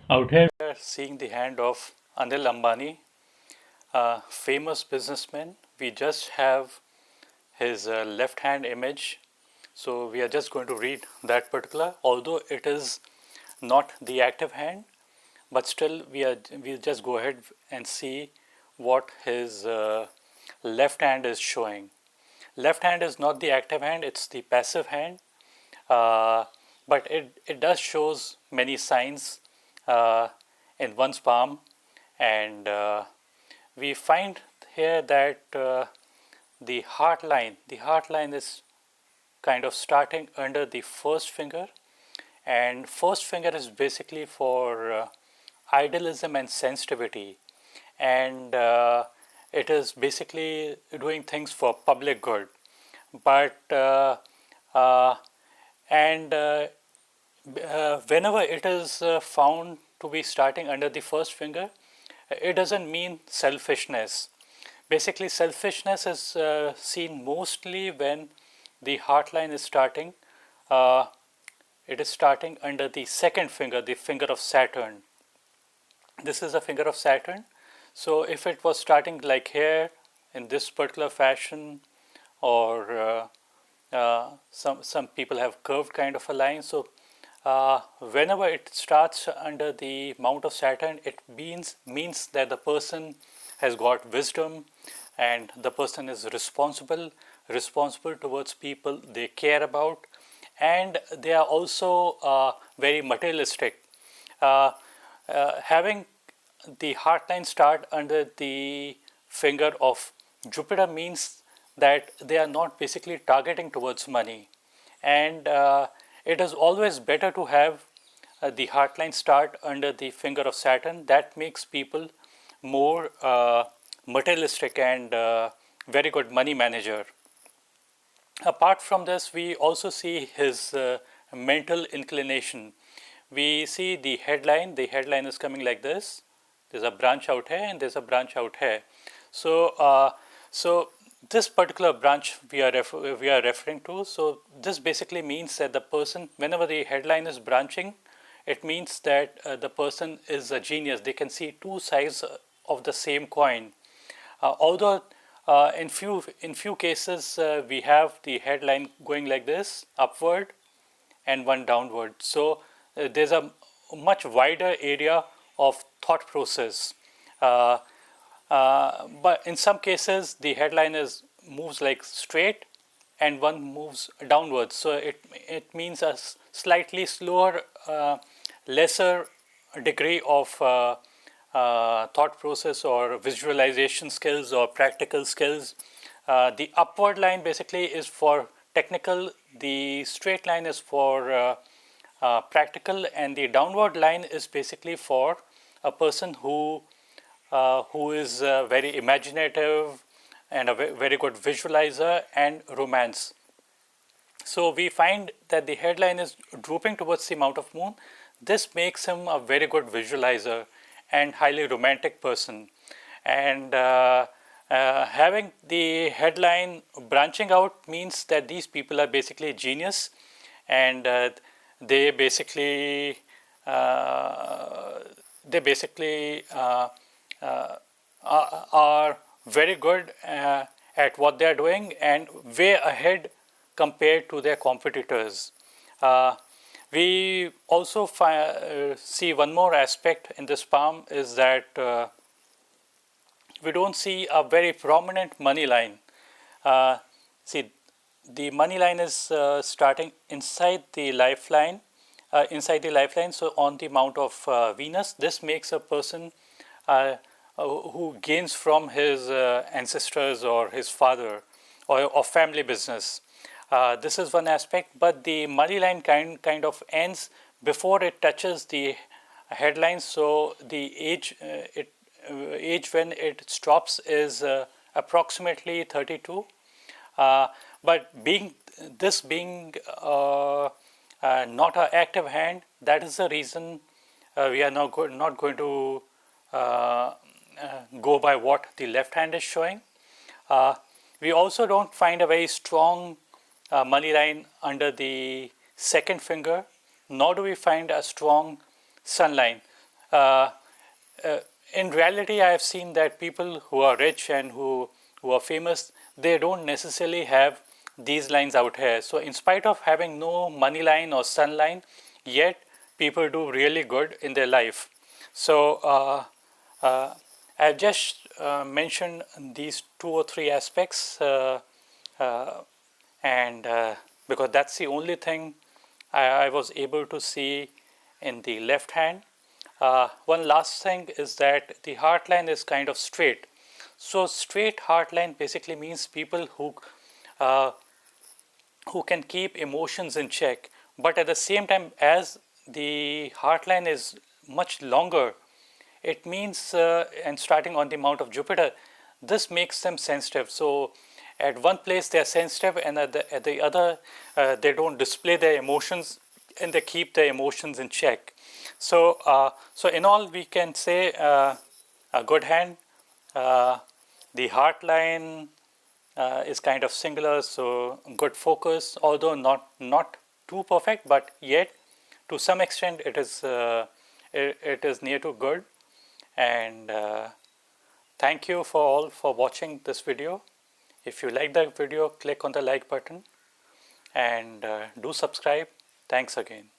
Out here, we are seeing the hand of Anil Ambani, a famous businessman. We just have his left hand image. So we are just going to read that particular, although it is not the active hand, but still we'll just go ahead and see what his left hand is showing. Left hand is not the active hand, it's the passive hand. But it does shows many signs uh, in one's palm, and we find here that the heart line is kind of starting under the first finger, and first finger is basically for idealism and sensitivity, and it is basically doing things for public good. But uh, and whenever it is found to be starting under the first finger, it doesn't mean selfishness. Basically, selfishness is seen mostly when the heart line is starting. Uh, it is starting under the second finger, the finger of Saturn. This is a finger of Saturn. So if it was starting like here in this particular fashion, or some people have curved kind of a line. So whenever it starts under the mount of Saturn, it means that the person has got wisdom, and the person is responsible towards people they care about, and they are also very materialistic. Uh, Having the heart line start under the finger of Jupiter means that they are not basically targeting towards money, and it is always better to have the heart line start under the finger of Saturn. That makes people more materialistic and very good money manager. Apart from this, we also see his mental inclination. We see the headline. The headline is coming like this. There's a branch out here, and there's a branch out here. So this particular branch we are referring to. So this basically means that the person, whenever the headline is branching, it means that the person is a genius. They can see two sides of the same coin. Although in few cases we have the headline going like this, upward, and one downward. So there's a much wider area of thought process. But in some cases, the headline is moves like straight, and one moves downwards. So it means a slightly slower, lesser degree of thought process or visualization skills or practical skills. The upward line basically is for technical. The straight line is for practical, and the downward line is basically for a person who is very imaginative and a very good visualizer and romance. So we find that the headline is drooping towards the mount of moon. This makes him a very good visualizer and highly romantic person. And having the headline branching out means that these people are basically genius, and they basically are very good at what they are doing and way ahead compared to their competitors. We also see one more aspect in this palm is that we don't see a very prominent money line. See, the money line is starting inside the lifeline. So on the mount of Venus, this makes a person who gains from his ancestors or his father or family business. This is one aspect, but the money line kind of ends before it touches the headline. So the age when it stops is approximately 32. But being not an active hand, that is the reason we are not going to go by what the left hand is showing. We also don't find a very strong money line under the second finger, nor do we find a strong sun line. uh, in reality, I have seen that people who are rich and who are famous, they don't necessarily have these lines out here. So in spite of having no money line or sun line, yet people do really good in their life. So I've just mentioned these two or three aspects, and because that's the only thing I was able to see in the left hand. One last thing is that the heart line is kind of straight. So straight heart line basically means people uh, who can keep emotions in check, but at the same time, as the heart line is much longer, it means, and starting on the Mount of Jupiter, this makes them sensitive. So at one place they are sensitive, and at the other they don't display their emotions, and they keep their emotions in check. So so in all, we can say a good hand. Uh, the heart line is kind of singular, so good focus, although not too perfect, but yet to some extent it is near to good. And thank you for all for watching this video. If you like the video, click on the like button and do subscribe. Thanks again.